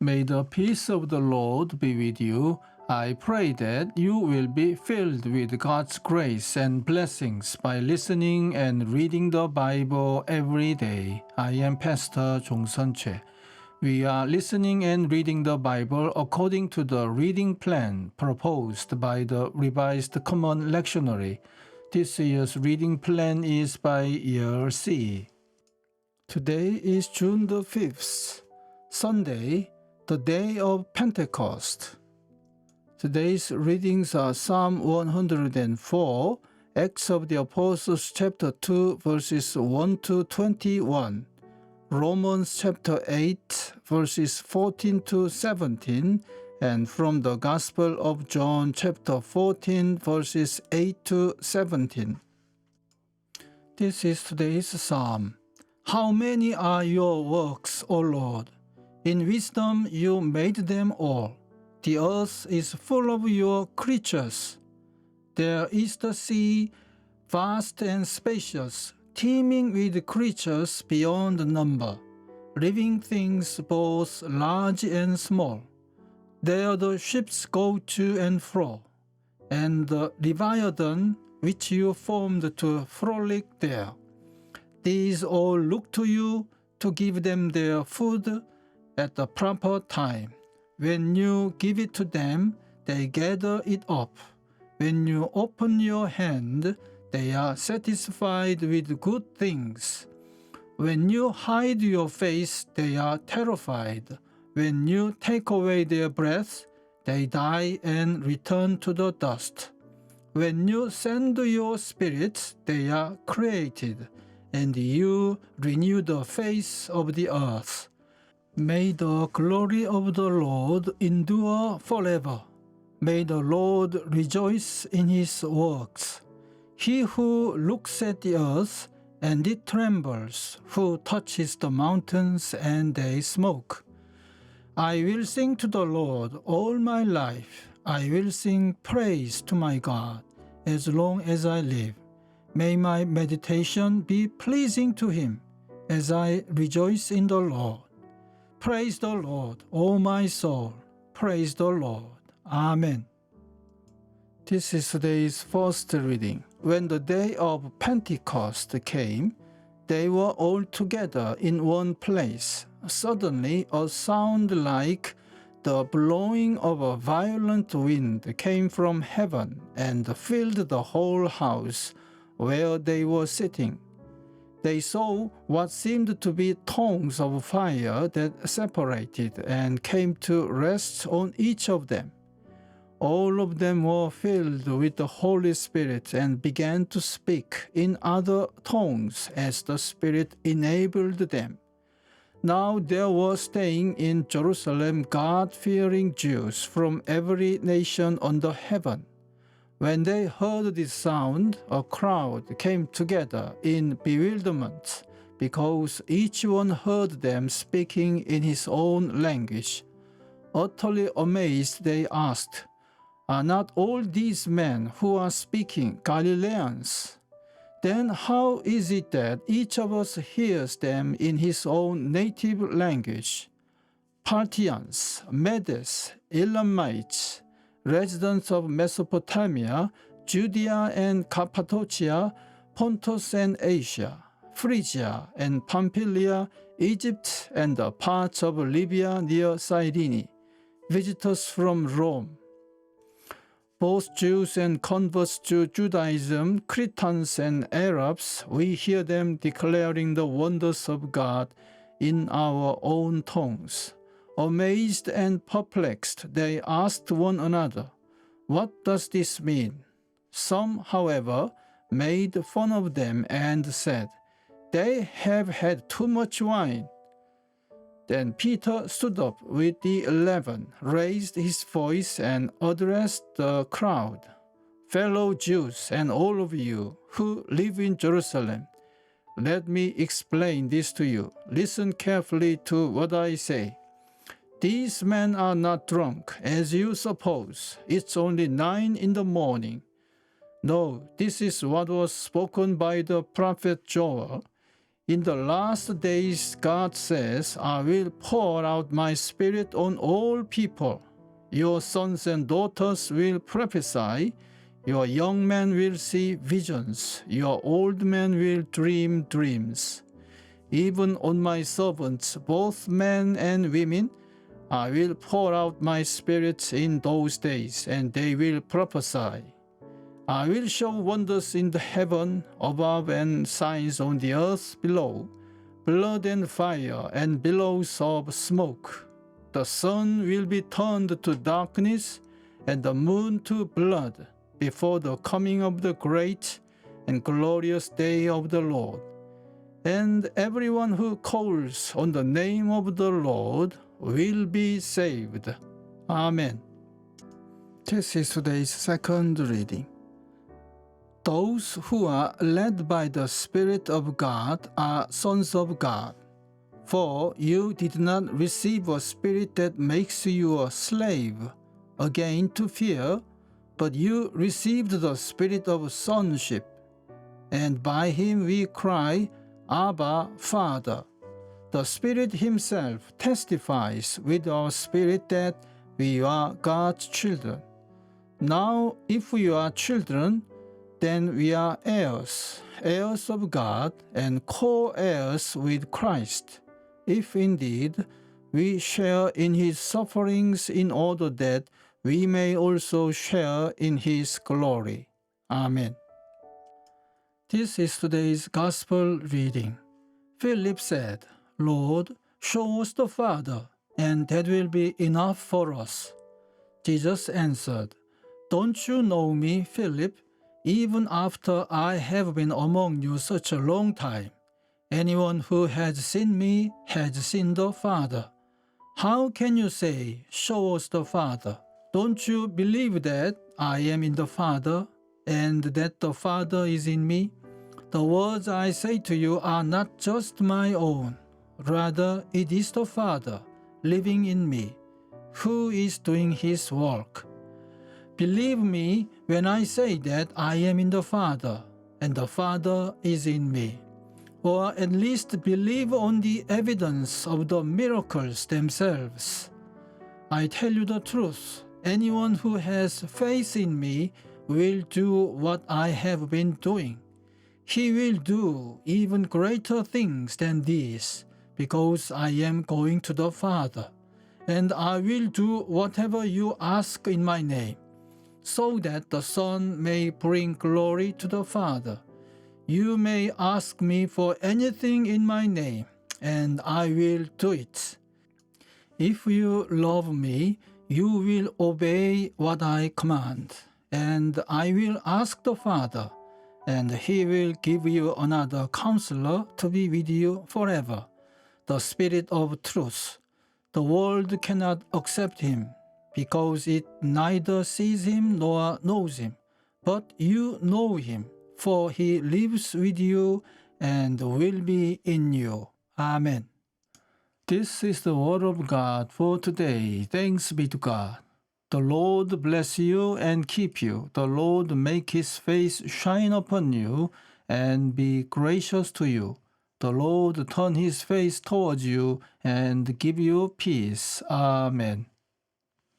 May the peace of the Lord be with you. I pray that you will be filled with God's grace and blessings by listening and reading the Bible every day. I am Pastor 종선채. We are listening and reading the Bible according to the reading plan proposed by the Revised Common Lectionary. This year's reading plan is by year C. Today is June the 5th, Sunday, the day of Pentecost. Today's readings are Psalm 104, Acts of the Apostles chapter 2 verses 1 to 21, Romans chapter 8 verses 14 to 17, and from the Gospel of John chapter 14 verses 8 to 17. This is today's psalm. How many are your works, O Lord? In wisdom you made them all. The earth is full of your creatures. There is the sea, vast and spacious, teeming with creatures beyond number, living things both large and small. There the ships go to and fro, and the Leviathan which you formed to frolic there. These all look to you to give them their food at the proper time. When you give it to them, they gather it up. When you open your hand, they are satisfied with good things. When you hide your face, they are terrified. When you take away their breath, they die and return to the dust. When you send your Spirit, they are created, and you renew the face of the earth. May the glory of the Lord endure forever. May the Lord rejoice in his works. He who looks at the earth and it trembles, who touches the mountains and they smoke. I will sing to the Lord all my life. I will sing praise to my God as long as I live. May my meditation be pleasing to him as I rejoice in the Lord. Praise the Lord, O my soul. Praise the Lord. Amen. This is today's first reading. When the day of Pentecost came, they were all together in one place. Suddenly, a sound like the blowing of a violent wind came from heaven and filled the whole house where they were sitting. They saw what seemed to be tongues of fire that separated and came to rest on each of them. All of them were filled with the Holy Spirit and began to speak in other tongues as the Spirit enabled them. Now there were staying in Jerusalem God-fearing Jews from every nation under heaven. When they heard this sound, a crowd came together in bewilderment, because each one heard them speaking in his own language. Utterly amazed, they asked, "Are not all these men who are speaking Galileans? Then how is it that each of us hears them in his own native language? Parthians, Medes, Elamites, residents of Mesopotamia, Judea and Cappadocia, Pontus and Asia, Phrygia and Pamphylia, Egypt and the parts of Libya near Cyrene, visitors from Rome, both Jews and converts to Judaism, Cretans and Arabs, we hear them declaring the wonders of God in our own tongues." Amazed and perplexed, they asked one another, "What does this mean?" Some, however, made fun of them and said, "They have had too much wine." Then Peter stood up with the 11, raised his voice and addressed the crowd. "Fellow Jews and all of you who live in Jerusalem, let me explain this to you. Listen carefully to what I say. These men are not drunk, as you suppose. It's only 9 in the morning. No, this is what was spoken by the prophet Joel. In the last days, God says, I will pour out my Spirit on all people. Your sons and daughters will prophesy. Your young men will see visions. Your old men will dream dreams. Even on my servants, both men and women, I will pour out my Spirit in those days, and they will prophesy. I will show wonders in the heaven above and signs on the earth below, blood and fire and billows of smoke. The sun will be turned to darkness and the moon to blood before the coming of the great and glorious day of the Lord. And everyone who calls on the name of the Lord will be saved. Amen. This is today's second reading. Those who are led by the Spirit of God are sons of God. For you did not receive a spirit that makes you a slave, again to fear, but you received the Spirit of sonship, and by him we cry, Abba, Father. The Spirit himself testifies with our spirit that we are God's children. Now, if we are children, then we are heirs, heirs of God, and co-heirs with Christ, if indeed we share in his sufferings in order that we may also share in his glory. Amen. This is today's Gospel reading. Philip said, Lord, show us the Father, and that will be enough for us. Jesus answered, Don't you know me, Philip? Even after I have been among you such a long time, anyone who has seen me has seen the Father. How can you say, show us the Father? Don't you believe that I am in the Father, and that the Father is in me? The words I say to you are not just my own. Rather, it is the Father living in me, who is doing his work. Believe me when I say that I am in the Father, and the Father is in me. Or at least believe on the evidence of the miracles themselves. I tell you the truth, anyone who has faith in me will do what I have been doing. He will do even greater things than these, because I am going to the Father, and I will do whatever you ask in my name, so that the Son may bring glory to the Father. You may ask me for anything in my name, and I will do it. If you love me, you will obey what I command, and I will ask the Father, and he will give you another counselor to be with you forever, the Spirit of truth. The world cannot accept him, because it neither sees him nor knows him. But you know him, for he lives with you and will be in you. Amen. This is the word of God for today. Thanks be to God. The Lord bless you and keep you. The Lord make his face shine upon you and be gracious to you. The Lord turn his face towards you and give you peace. Amen.